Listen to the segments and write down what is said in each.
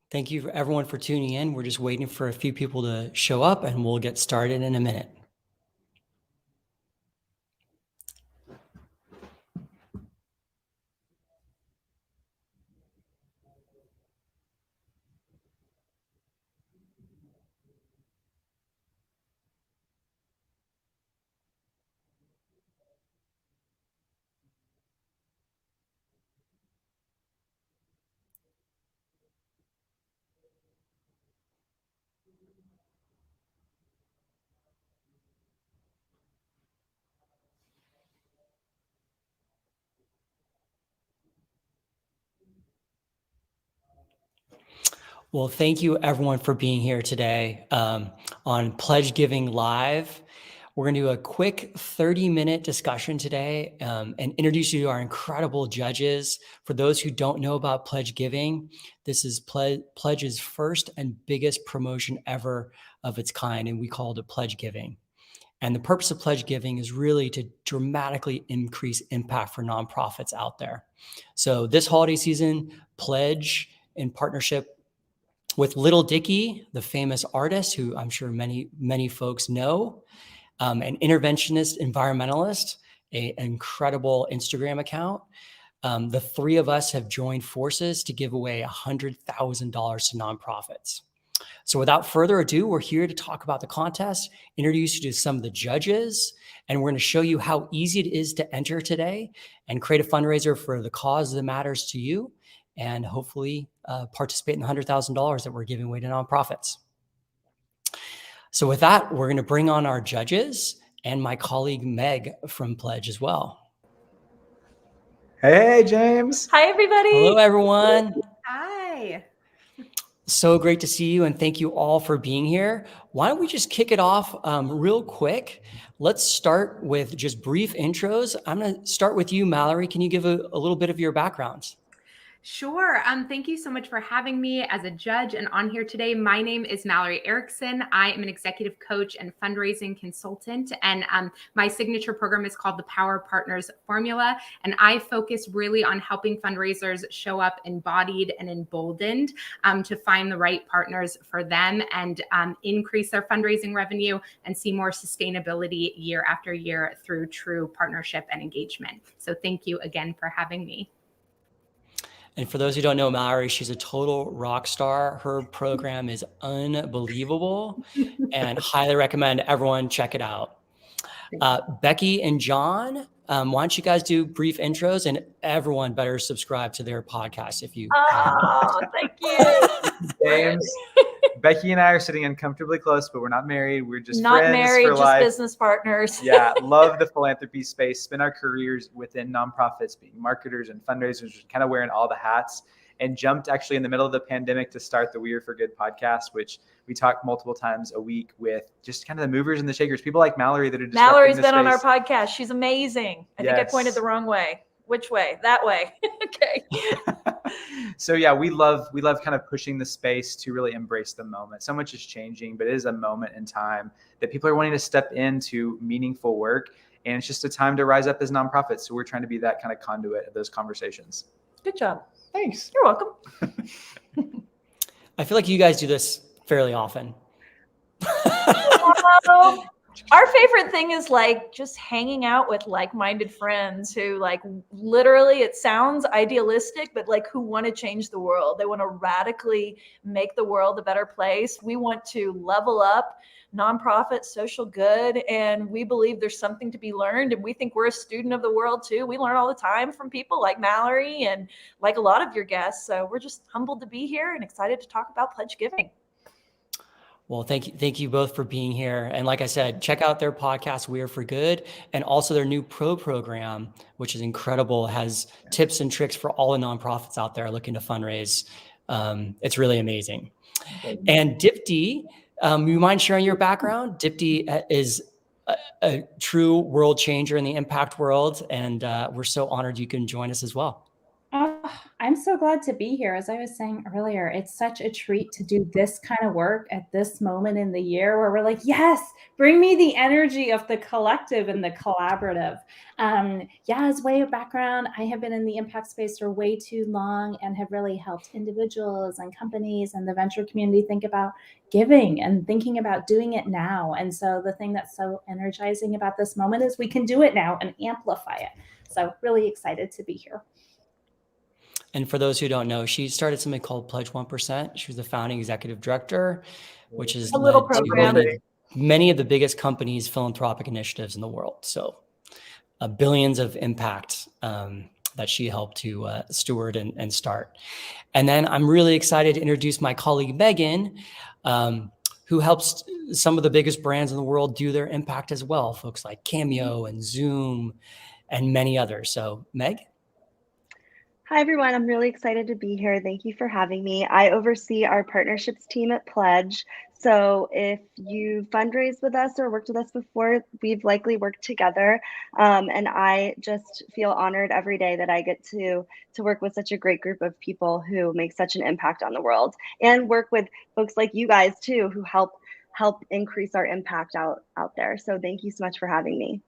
Thank you everyone for tuning in. We're just waiting for a few people to show up and we'll get started in a minute. Well, thank you everyone for being here today on Pledge Giving Live. We're going to do a quick 30-minute discussion today and introduce you to our incredible judges. For those who don't know about Pledge Giving, this is Pledge's first and biggest promotion ever of its kind, and we call it Pledge Giving. And the purpose of Pledge Giving is really to dramatically increase impact for nonprofits out there. So this holiday season, Pledge, in partnership with Little Dicky, the famous artist who I'm sure many folks know, an interventionist environmentalist, an incredible Instagram account. The three of us have joined forces to give away $100,000 to nonprofits. So without further ado, we're here to talk about the contest, introduce you to some of the judges, and we're going to show you how easy it is to enter today and create a fundraiser for the cause that matters to you, and hopefully participate in the $100,000 that we're giving away to nonprofits. So with that, we're going to bring on our judges and my colleague Meg from Pledge as well. Hey, James. Hi, everybody. Hello, everyone. Hi. So great to see you, and thank you all for being here. Why don't we just kick it off real quick? Let's start with just brief intros. I'm going to start with you, Mallory. Can you give a little bit of your background? Sure. Thank you so much for having me as a judge and on here today. My name is Mallory Erickson. I am an executive coach and fundraising consultant, and my signature program is called the Power Partners Formula. And I focus really on helping fundraisers show up embodied and emboldened to find the right partners for them and increase their fundraising revenue and see more sustainability year after year through true partnership and engagement. So thank you again for having me. And for those who don't know Mallory, she's a total rock star. Her program is unbelievable and highly recommend everyone check it out. Becky and John, why don't you guys do brief intros, and everyone better subscribe to their podcast if you thank you. James, Becky and I are sitting uncomfortably close, but we're not married. We're just not friends married, for just life. Business partners. Yeah, love the philanthropy space, spend our careers within nonprofits, being marketers and fundraisers, kind of wearing all the hats, and jumped actually in the middle of the pandemic to start the We Are for Good podcast, which we talk multiple times a week with just kind of the movers and the shakers, people like Mallory that are disrupting Mallory's the been on our space. podcast. She's amazing. I think I pointed the wrong way. Which way? That way. Okay. So yeah, we love kind of pushing the space to really embrace the moment. So much is changing, but it is a moment in time that people are wanting to step into meaningful work. And it's just a time to rise up as nonprofits. So we're trying to be that kind of conduit of those conversations. Good job. Thanks. You're welcome. I feel like you guys do this fairly often. Well, our favorite thing is like just hanging out with like-minded friends who like literally, it sounds idealistic, but like who want to change the world. They want to radically make the world a better place. We want to level up nonprofit social good, and we believe there's something to be learned, and we think we're a student of the world too. We learn all the time from people like Mallory and like a lot of your guests. So we're just humbled to be here and excited to talk about Pledge Giving. Well, thank you both for being here. And like I said, check out their podcast, We Are for Good, and also their new pro program, which is incredible, has tips and tricks for all the nonprofits out there looking to fundraise. It's really amazing. And Dipti, you mind sharing your background? Dipti is a true world changer in the impact world, and we're so honored you can join us as well. I'm so glad to be here. As I was saying earlier, it's such a treat to do this kind of work at this moment in the year where we're like, yes, bring me the energy of the collective and the collaborative. As way of background, I have been in the impact space for way too long and have really helped individuals and companies and the venture community think about giving and thinking about doing it now. And so the thing that's so energizing about this moment is we can do it now and amplify it. So really excited to be here. And for those who don't know, she started something called Pledge 1%. She was the founding executive director, which has A little led to program. many of the biggest companies' philanthropic initiatives in the world. So billions of impact that she helped to steward and start. And then I'm really excited to introduce my colleague, Megan, who helps some of the biggest brands in the world do their impact as well. Folks like Cameo and Zoom and many others. So Meg? Hi, everyone. I'm really excited to be here. Thank you for having me. I oversee our partnerships team at Pledge. So if you fundraised with us or worked with us before, we've likely worked together. And I just feel honored every day that I get to work with such a great group of people who make such an impact on the world, and work with folks like you guys too, who help increase our impact out there. So thank you so much for having me.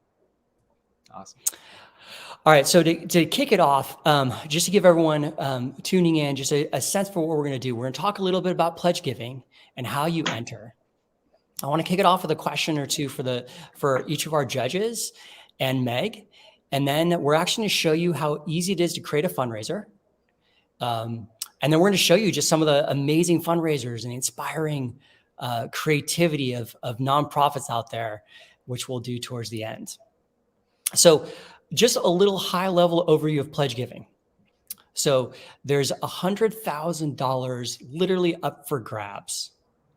Awesome. All right, so to kick it off, just to give everyone tuning in just a sense for what we're going to do, we're going to talk a little bit about pledge giving and how you enter. I want to kick it off with a question or two for each of our judges and Meg, and then we're actually going to show you how easy it is to create a fundraiser. And then we're going to show you just some of the amazing fundraisers and inspiring creativity of nonprofits out there, which we'll do towards the end. So just a little high-level overview of pledge giving. So there's $100,000 literally up for grabs,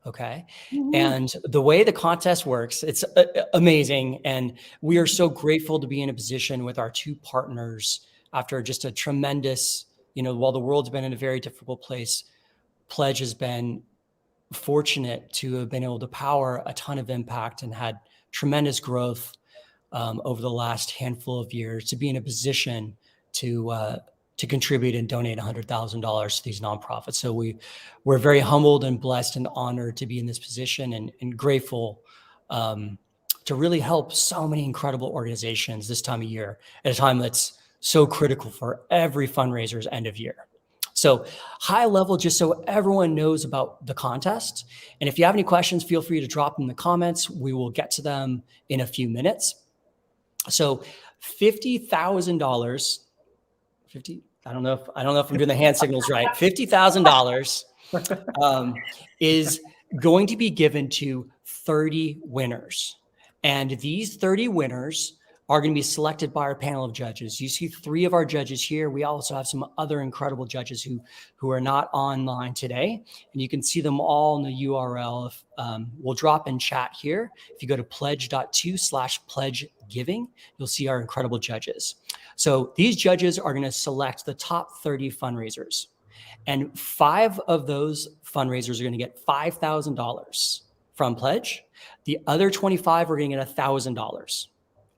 okay? Mm-hmm. And the way the contest works, it's amazing. And we are so grateful to be in a position with our two partners after just a tremendous, while the world's been in a very difficult place, Pledge has been fortunate to have been able to power a ton of impact and had tremendous growth over the last handful of years to be in a position to contribute and donate $100,000 to these nonprofits. So we're very humbled and blessed and honored to be in this position and grateful to really help so many incredible organizations this time of year at a time that's so critical for every fundraiser's end of year. So high level, just so everyone knows about the contest. And if you have any questions, feel free to drop them in the comments. We will get to them in a few minutes. So $50,000, I don't know if I'm doing the hand signals right. $50,000 is going to be given to 30 winners. And these 30 winners are going to be selected by our panel of judges. You see 3 of our judges here. We also have some other incredible judges who are not online today. And you can see them all in the URL. We'll drop in chat here. If you go to pledge.to/pledgegiving, you'll see our incredible judges. So these judges are going to select the top 30 fundraisers. And 5 of those fundraisers are going to get $5,000 from Pledge. The other 25 are going to get $1,000.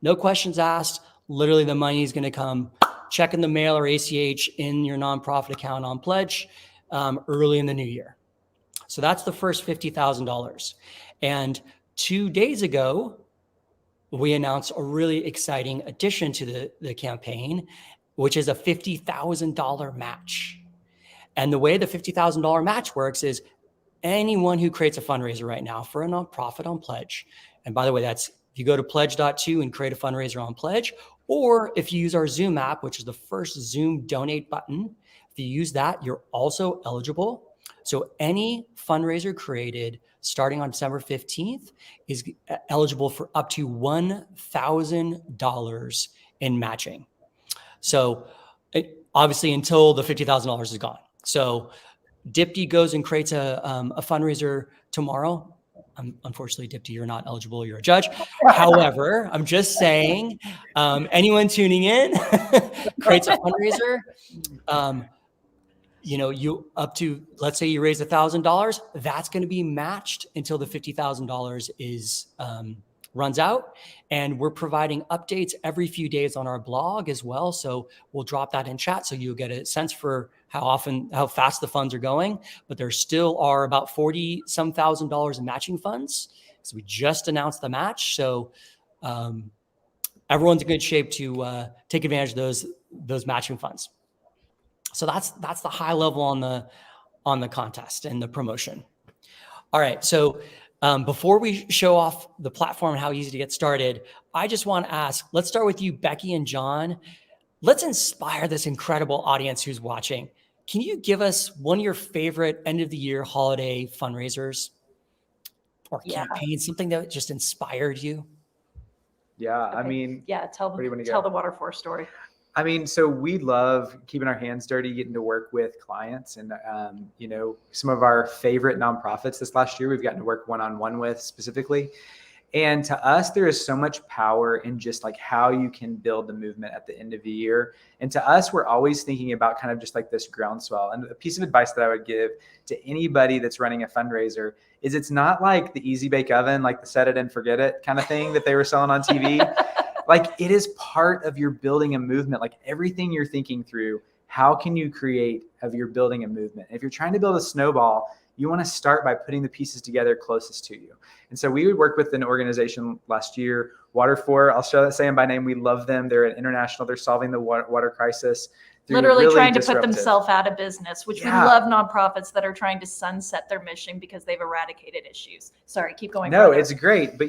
No questions asked. Literally, the money is going to come check in the mail or ACH in your nonprofit account on Pledge early in the new year. So that's the first $50,000. And 2 days ago, we announced a really exciting addition to the campaign, which is a $50,000 match. And the way the $50,000 match works is anyone who creates a fundraiser right now for a nonprofit on Pledge, and by the way, that's if you go to pledge.to and create a fundraiser on Pledge, or if you use our Zoom app, which is the first Zoom donate button, if you use that, you're also eligible. So any fundraiser created starting on December 15th is eligible for up to $1,000 in matching. So obviously until the $50,000 is gone. So Dipti goes and creates a fundraiser tomorrow. Unfortunately, Dipti, you're not eligible. You're a judge. However, I'm just saying, anyone tuning in creates a fundraiser. You up to, let's say you raise $1,000, that's going to be matched until the $50,000 is runs out. And we're providing updates every few days on our blog as well. So we'll drop that in chat so you'll get a sense for how fast the funds are going, but there still are about $40-some thousand in matching funds. So we just announced the match. So everyone's in good shape to take advantage of those matching funds. So that's the high level on the contest and the promotion. All right. So before we show off the platform and how easy to get started, I just want to ask, let's start with you, Becky and John. Let's inspire this incredible audience who's watching. Can you give us one of your favorite end of the year holiday fundraisers or campaigns, something that just inspired you? Yeah, Okay. I mean, tell the Water4 story. I mean, so we love keeping our hands dirty, getting to work with clients, and some of our favorite nonprofits this last year, we've gotten to work one-on-one with specifically. And to us, there is so much power in just like how you can build the movement at the end of the year. And to us, we're always thinking about kind of just like this groundswell. And a piece of advice that I would give to anybody that's running a fundraiser is it's not like the easy bake oven, like the set it and forget it kind of thing that they were selling on TV. Like it is part of your building a movement, like everything you're thinking through, how can you create of your building a movement? If you're trying to build a snowball, you want to start by putting the pieces together closest to you. And so we would work with an organization last year, Water4. I'll say them by name. We love them. They're an international. They're solving the water crisis. Literally really trying to put themselves out of business, which we love nonprofits that are trying to sunset their mission because they've eradicated issues. Sorry, keep going. No, it's great. But,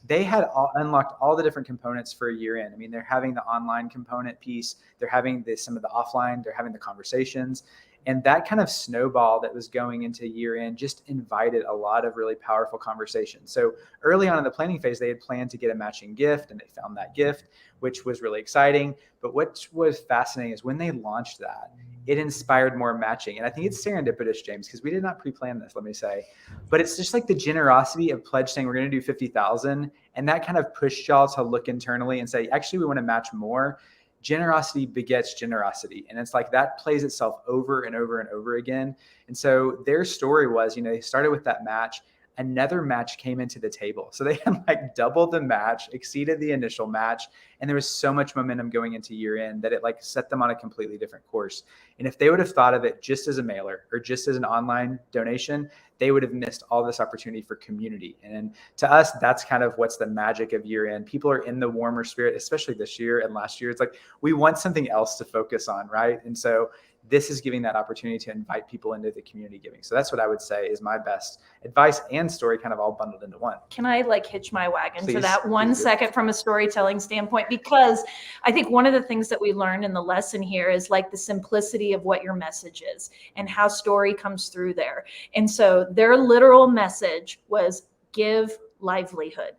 they had unlocked all the different components for a year in. I mean, they're having the online component piece. They're having some of the offline. They're having the conversations. And that kind of snowball that was going into year end just invited a lot of really powerful conversations. So early on in the planning phase, they had planned to get a matching gift, and they found that gift, which was really exciting. But what was fascinating is when they launched that, it inspired more matching. And I think it's serendipitous, James, because we did not pre-plan this, let me say. But it's just like the generosity of Pledge saying we're going to do 50,000. And that kind of pushed y'all to look internally and say, actually, we want to match more. Generosity begets generosity. And it's like that plays itself over and over and over again. And so their story was, they started with that match. Another match came into the table. So they had like doubled the match, exceeded the initial match. And there was so much momentum going into year end that it like set them on a completely different course. And if they would have thought of it just as a mailer or just as an online donation, they would have missed all this opportunity for community. And to us, that's kind of what's the magic of year end. People are in the warmer spirit, especially this year and last year. It's like, we want something else to focus on, right? And so this is giving that opportunity to invite people into the community giving. So that's what I would say is my best advice and story kind of all bundled into one. Can I hitch my wagon to that 1 second from a storytelling standpoint? Because I think one of the things that we learned in the lesson here is the simplicity of what your message is and how story comes through there. And so their literal message was give livelihood.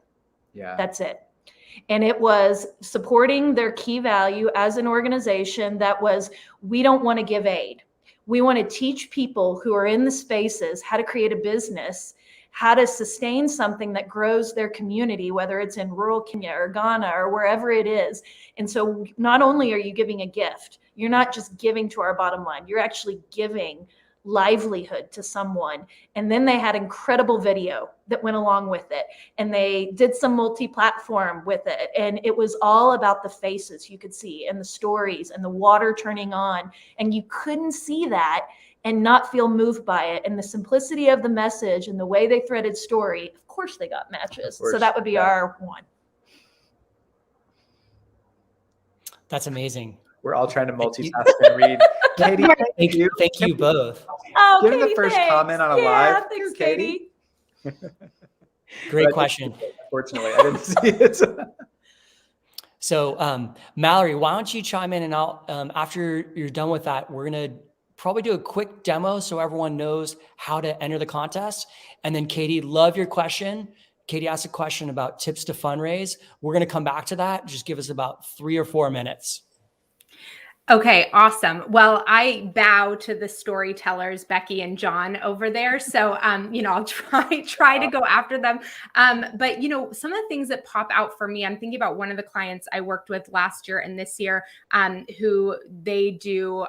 Yeah. That's it. And it was supporting their key value as an organization that was, we don't want to give aid. We want to teach people who are in the spaces how to create a business, how to sustain something that grows their community, whether it's in rural Kenya or Ghana or wherever it is. And so not only are you giving a gift, you're not just giving to our bottom line, you're actually giving livelihood to someone. And then they had incredible video that went along with it. And they did some multi-platform with it. And it was all about the faces you could see and the stories and the water turning on. And you couldn't see that and not feel moved by it. And the simplicity of the message and the way they threaded story, of course they got matches. So that would be our one. That's amazing. We're all trying to multitask and read. Katie, thank you both. Oh, Give Katie, the first thanks. comment on a live. Thanks, Katie. Great question. Unfortunately, I didn't see it. So, Mallory, why don't you chime in, and I'll after you're done with that, we're gonna probably do a quick demo so everyone knows how to enter the contest. And then, Katie, love your question. Katie asked a question about tips to fundraise. We're gonna come back to that. Just give us about 3 or 4 minutes. Okay, awesome. Well, I bow to the storytellers, Becky and John over there. So, I'll try to go after them. But, some of the things that pop out for me, I'm thinking about one of the clients I worked with last year and this year, who they do,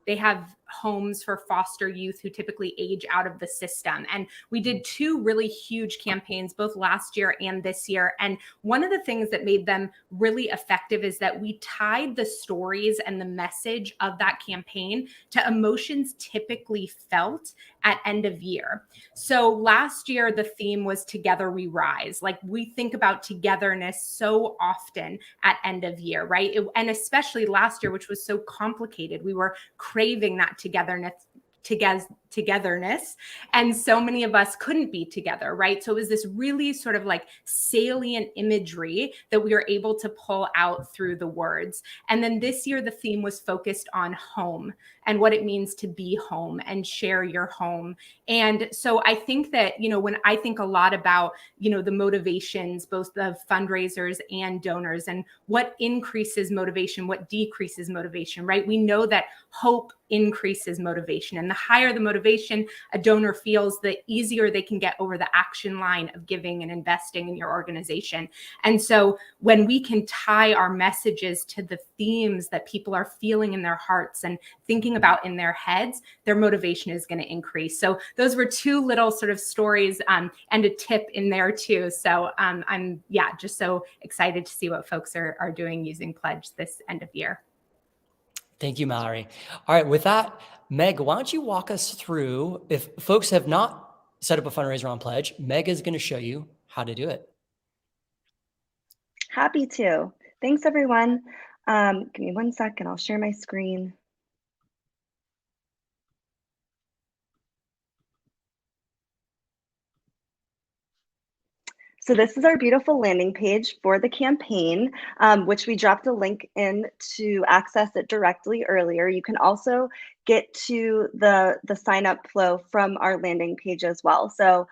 they have homes for foster youth who typically age out of the system. And we did 2 really huge campaigns, both last year and this year. And one of the things that made them really effective is that we tied the stories and the message of that campaign to emotions typically felt at end of year. So last year, the theme was Together We Rise. Like, we think about togetherness so often at end of year, right? And especially last year, which was so complicated, we were craving that togetherness, and so many of us couldn't be together, right? So it was this really sort of like salient imagery that we were able to pull out through the words. And then this year the theme was focused on home and what it means to be home and share your home. And so I think that, when I think a lot about, the motivations, both of fundraisers and donors, and what increases motivation, what decreases motivation, right? We know that hope increases motivation, and the higher the motivation a donor feels, the easier they can get over the action line of giving and investing in your organization. And so when we can tie our messages to the themes that people are feeling in their hearts and thinking about in their heads, their motivation is going to increase. So those were 2 little sort of stories and a tip in there too. So I'm just so excited to see what folks are doing using Pledge this end of year. Thank you, Mallory. All right, with that, Meg, why don't you walk us through, if folks have not set up a fundraiser on Pledge, Meg is going to show you how to do it. Happy to. Thanks, everyone. Give me 1 second. I'll share my screen. So this is our beautiful landing page for the campaign, which we dropped a link in to access it directly earlier. You can also get to the sign up flow from our landing page as well. So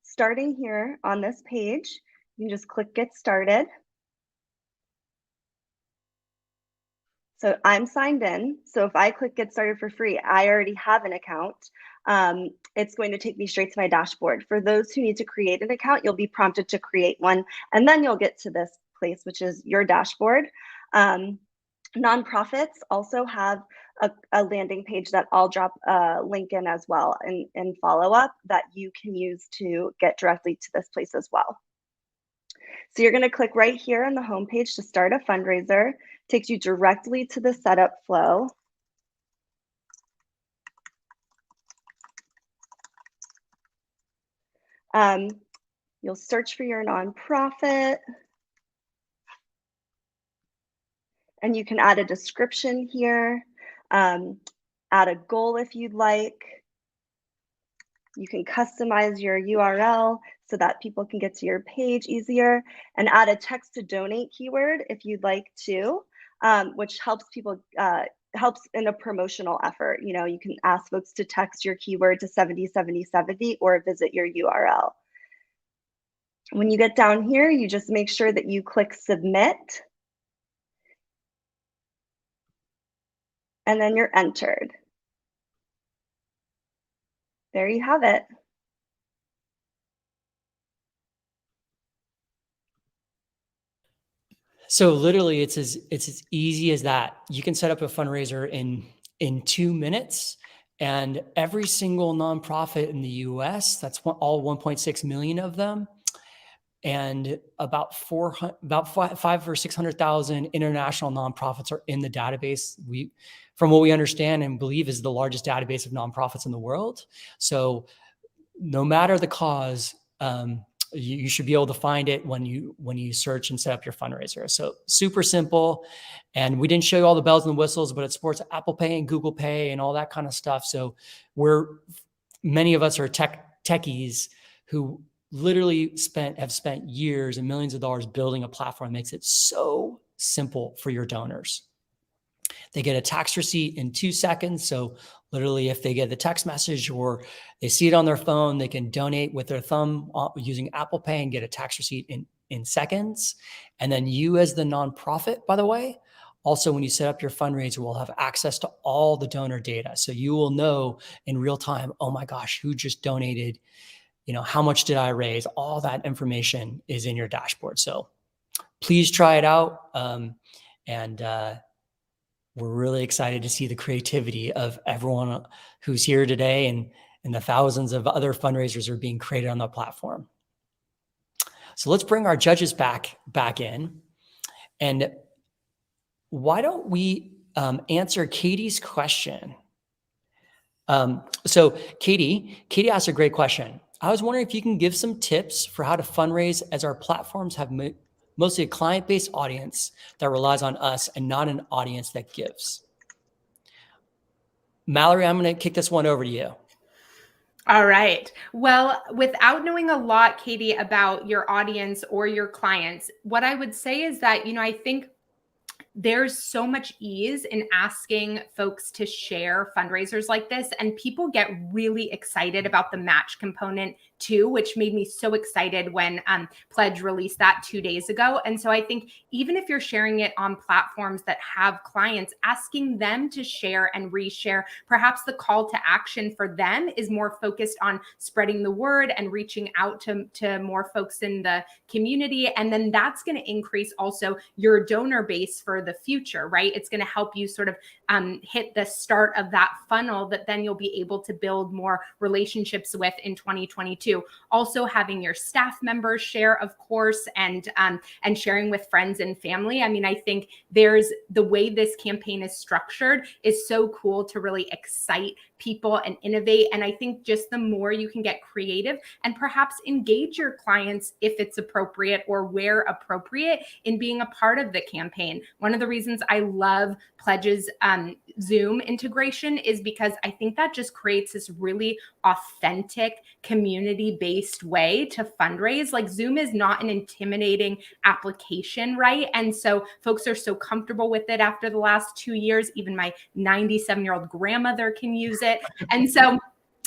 starting here on this page, you can just click Get Started. So I'm signed in. So if I click Get Started for free, I already have an account. It's going to take me straight to my dashboard. For those who need to create an account, you'll be prompted to create one, and then you'll get to this place, which is your dashboard. Nonprofits also have a landing page that I'll drop a link in as well in follow up that you can use to get directly to this place as well. So you're going to click right here on the home page to start a fundraiser. Takes you directly to the setup flow. You'll search for your nonprofit, and you can add a description here, add a goal if you'd like. You can customize your URL so that people can get to your page easier, and add a text to donate keyword if you'd like to, which helps people, helps in a promotional effort. You can ask folks to text your keyword to 707070 or visit your URL. When you get down here, you just make sure that you click Submit, and then you're entered. There you have it. So literally it's as easy as that. You can set up a fundraiser in 2 minutes, and every single nonprofit in the US, that's all 1.6 million of them, and about 500 or 600,000 international nonprofits are in the database. From what we understand and believe, is the largest database of nonprofits in the world. So no matter the cause, you should be able to find it when you search and set up your fundraiser. So super simple. And we didn't show you all the bells and whistles, but it supports Apple Pay and Google Pay and all that kind of stuff. So many of us are techies who literally have spent years and millions of dollars building a platform that makes it so simple for your donors. They get a tax receipt in 2 seconds. So literally, if they get the text message or they see it on their phone, they can donate with their thumb using Apple Pay and get a tax receipt in seconds. And then you, as the nonprofit, by the way, also when you set up your fundraiser, will have access to all the donor data. So you will know in real time, oh my gosh, who just donated? How much did I raise? All that information is in your dashboard. So please try it out. We're really excited to see the creativity of everyone who's here today and the thousands of other fundraisers are being created on the platform. So let's bring our judges back in. And why don't we answer Katie's question? So Katie asked a great question. I was wondering if you can give some tips for how to fundraise, as our platforms have mostly a client-based audience that relies on us and not an audience that gives. Mallory, I'm going to kick this one over to you. All right. Well, without knowing a lot, Katie, about your audience or your clients, what I would say is that, I think there's so much ease in asking folks to share fundraisers like this. And people get really excited about the match component too, which made me so excited when Pledge released that 2 days ago. And so I think even if you're sharing it on platforms that have clients, asking them to share and reshare, perhaps the call to action for them is more focused on spreading the word and reaching out to more folks in the community. And then that's going to increase also your donor base for the future, right? It's going to help you sort of hit the start of that funnel that then you'll be able to build more relationships with in 2022. Also having your staff members share, of course, and sharing with friends and family. I mean, I think there's the way this campaign is structured is so cool to really excite people and innovate. And I think just the more you can get creative and perhaps engage your clients if it's appropriate or where appropriate in being a part of the campaign. One of the reasons I love Pledge's Zoom integration is because I think that just creates this really authentic community-based way to fundraise. Like Zoom is not an intimidating application, right? And so folks are so comfortable with it after the last 2 years. Even my 97-year-old grandmother can use it. And so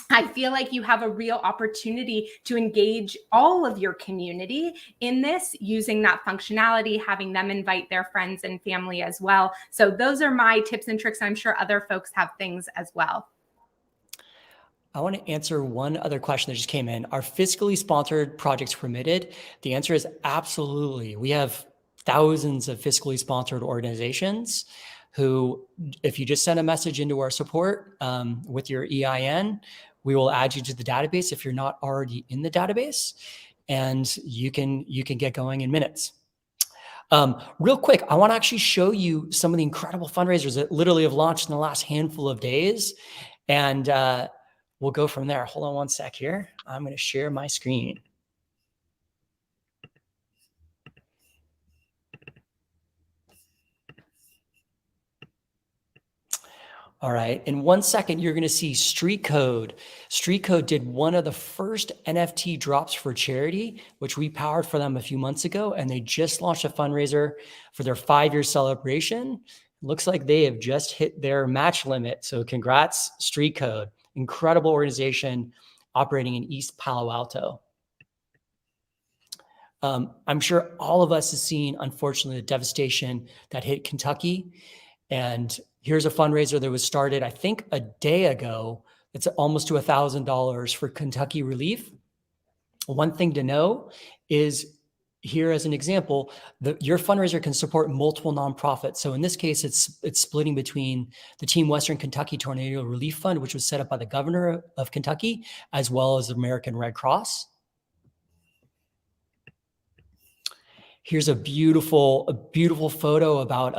I feel like you have a real opportunity to engage all of your community in this using that functionality, having them invite their friends and family as well. So those are my tips and tricks. I'm sure other folks have things as well. I want to answer one other question that just came in. Are fiscally sponsored projects permitted? The answer is absolutely. We have thousands of fiscally sponsored organizations who, if you just send a message into our support with your EIN, we will add you to the database if you're not already in the database, and you can get going in minutes. Real quick, I want to actually show you some of the incredible fundraisers that literally have launched in the last handful of days, and we'll go from there. Hold on one sec here. I'm going to share my screen. All right, in 1 second, you're going to see Street Code. Street Code did one of the first NFT drops for charity, which we powered for them a few months ago, and they just launched a fundraiser for their 5-year celebration. Looks like they have just hit their match limit. So congrats, Street Code. Incredible organization operating in East Palo Alto. I'm sure all of us have seen, unfortunately, the devastation that hit Kentucky. And here's a fundraiser that was started, I think, a day ago. It's almost to $1,000 for Kentucky relief. One thing to know is, here as an example, your fundraiser can support multiple nonprofits. So in this case, it's splitting between the Team Western Kentucky Tornado Relief Fund, which was set up by the governor of Kentucky, as well as the American Red Cross. Here's a beautiful photo about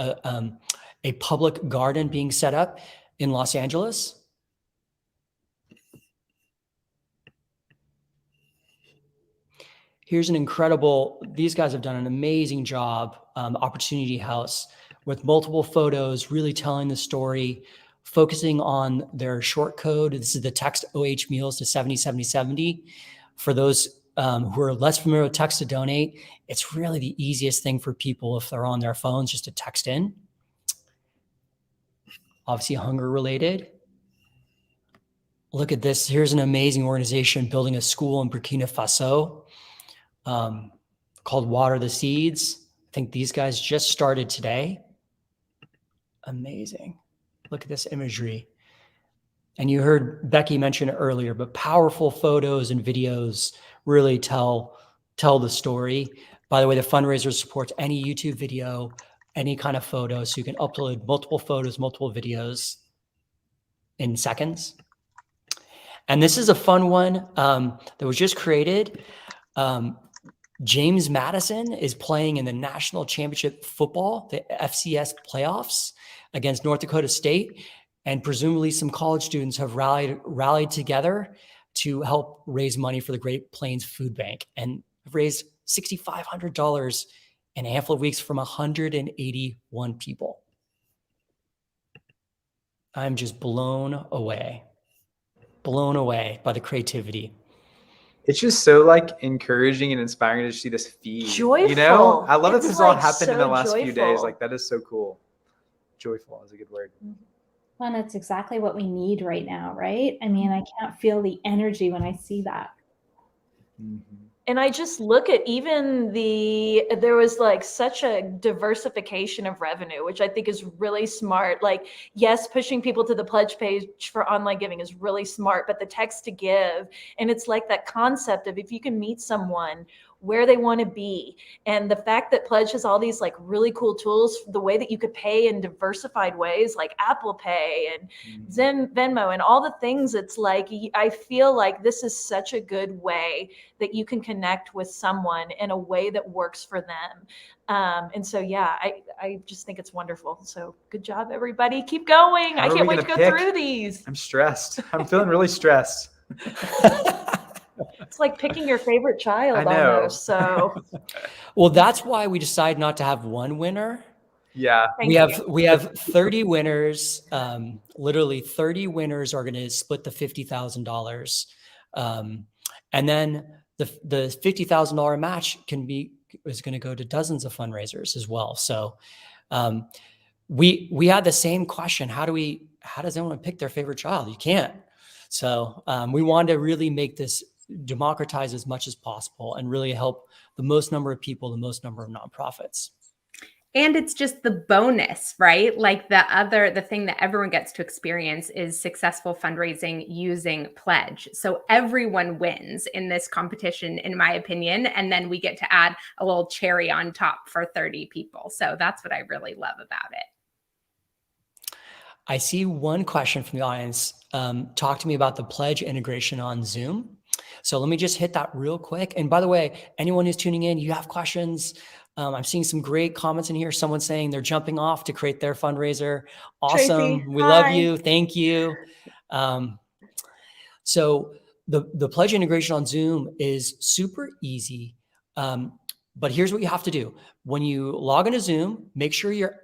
a public garden being set up in Los Angeles. Here's an incredible, these guys have done an amazing job, Opportunity House, with multiple photos, really telling the story, focusing on their short code. This is the text OH meals to 707070. For those who are less familiar with text to donate, it's really the easiest thing for people if they're on their phones just to text in. Obviously hunger related. Look at this. Here's an amazing organization building a school in Burkina Faso called Water the Seeds. I think these guys just started today. Amazing. Look at this imagery. And you heard Becky mention it earlier, but powerful photos and videos really tell the story. By the way, the fundraiser supports any YouTube video any kind of photo. So you can upload multiple photos, multiple videos in seconds. And this is a fun one that was just created. James Madison is playing in the national championship football, the FCS playoffs against North Dakota State. And presumably some college students have rallied together to help raise money for the Great Plains Food Bank and have raised $6,500 in a handful of weeks from 181 people. I'm just blown away by the creativity. It's just so like encouraging and inspiring to see this feed. Joyful. You know, I love that It's, this all like, happened in so the last few days. joyful. Like that is so cool. Joyful is a good word. Well, and it's exactly what we need right now, right? I mean, I can't feel the energy when I see that. And I just look at even there was like such a diversification of revenue, which I think is really smart. Like, yes, pushing people to the pledge page for online giving is really smart, but the text to give, and it's like that concept of if you can meet someone where they want to be. And the fact that Pledge has all these like really cool tools, the way that you could pay in diversified ways, like Apple Pay and Venmo and all the things, it's like, I feel like this is such a good way that you can connect with someone in a way that works for them. And so, yeah, I just think it's wonderful. So good job, everybody. Keep going. I can't wait to go through these. I'm stressed. I'm feeling really stressed. It's like picking your favorite child I know. almost. So, Well, that's why we decided not to have one winner. Yeah. We have 30 winners. Literally 30 winners are going to split the $50,000. And then the $50,000 match is going to go to dozens of fundraisers as well. So we had the same question. How does anyone pick their favorite child? You can't. So we wanted to really make this democratize as much as possible and really help the most number of people, the most number of nonprofits. And it's just the bonus, right? Like the thing that everyone gets to experience is successful fundraising using Pledge. So everyone wins in this competition, in my opinion. And then we get to add a little cherry on top for 30 people. So that's what I really love about it. I see one question from the audience. Talk to me about the Pledge integration on Zoom. So let me just hit that real quick. And by the way, anyone who's tuning in, you have questions. I'm seeing some great comments in here. Someone saying they're jumping off to create their fundraiser. Awesome. Tracy, We hi. love you. Thank you. So the Pledge integration on Zoom is super easy. But here's what you have to do. When you log into Zoom, make sure you're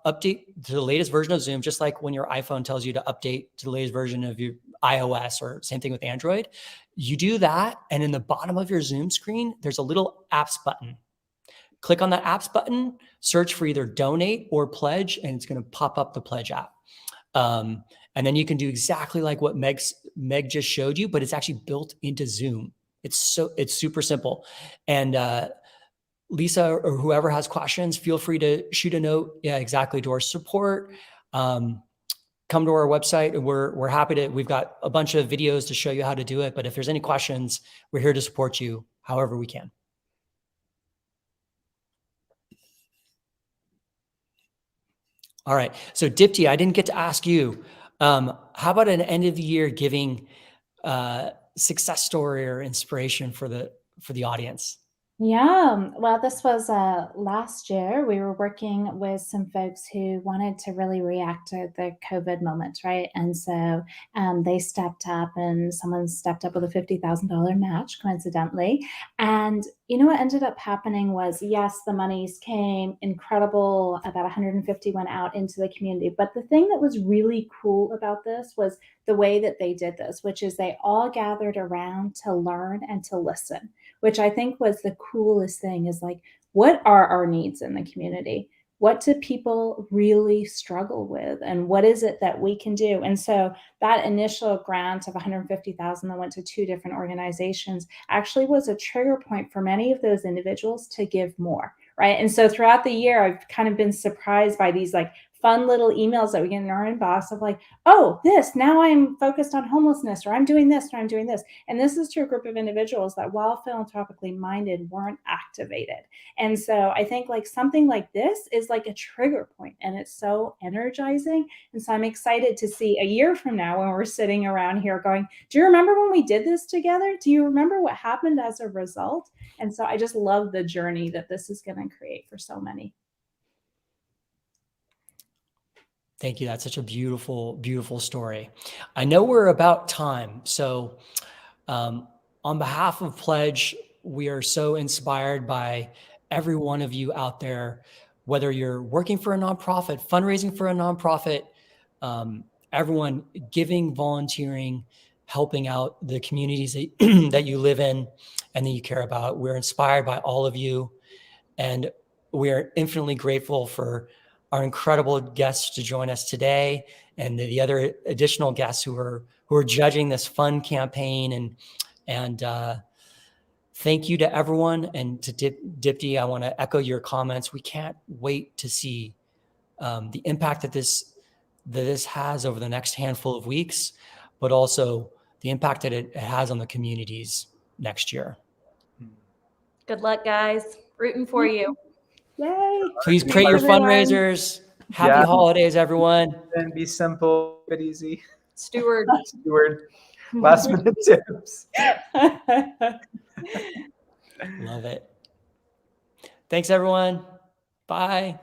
update to the latest version of Zoom, just like when your iPhone tells you to update to the latest version of your iOS, or same thing with Android. You do that, and in the bottom of your Zoom screen, there's a little apps button. Click on that apps button, search for either donate or pledge, and it's going to pop up the Pledge app. And then you can do exactly like what Meg just showed you, but it's actually built into Zoom. It's super simple. And Lisa or whoever has questions, feel free to shoot a note. Yeah, exactly. To our support. Come to our website, and we're happy to. We've got a bunch of videos to show you how to do it. But if there's any questions, we're here to support you however we can. All right. So Dipti, I didn't get to ask you. How about an end of the year giving success story or inspiration for the audience? Yeah, well, this was last year. We were working with some folks who wanted to really react to the COVID moment, right? And so they stepped up, and someone stepped up with a $50,000 match, coincidentally. And you know what ended up happening was, yes, the monies came, incredible. About 150 went out into the community. But the thing that was really cool about this was the way that they did this, which is they all gathered around to learn and to listen, which I think was the coolest thing. Is like, what are our needs in the community? What do people really struggle with? And what is it that we can do? And so that initial grant of $150,000 that went to 2 different organizations actually was a trigger point for many of those individuals to give more, right? And so throughout the year, I've kind of been surprised by these like fun little emails that we get in our inbox of like, oh, now I'm focused on homelessness, or I'm doing this, or I'm doing this. And this is to a group of individuals that, while philanthropically minded, weren't activated. And so I think like something like this is like a trigger point, and it's so energizing. And so I'm excited to see a year from now when we're sitting around here going, do you remember when we did this together? Do you remember what happened as a result? And so I just love the journey that this is going to create for so many. Thank you. That's such a beautiful, beautiful story. I know we're about time. So on behalf of Pledge, we are so inspired by every one of you out there, whether you're working for a nonprofit, fundraising for a nonprofit, everyone giving, volunteering, helping out the communities that, that you live in and that you care about. We're inspired by all of you. And we are infinitely grateful for our incredible guests to join us today, and the other additional guests who are judging this fun campaign. And thank you to everyone. And to Dipti, I want to echo your comments. We can't wait to see the impact that this has over the next handful of weeks, but also the impact that it has on the communities next year. Good luck, guys. Rooting for you. Yay. Please Thanks, pray your everyone. fundraisers. Happy Yeah. holidays, everyone. And be simple, but easy. Steward. Last minute tips. Love it. Thanks, everyone. Bye.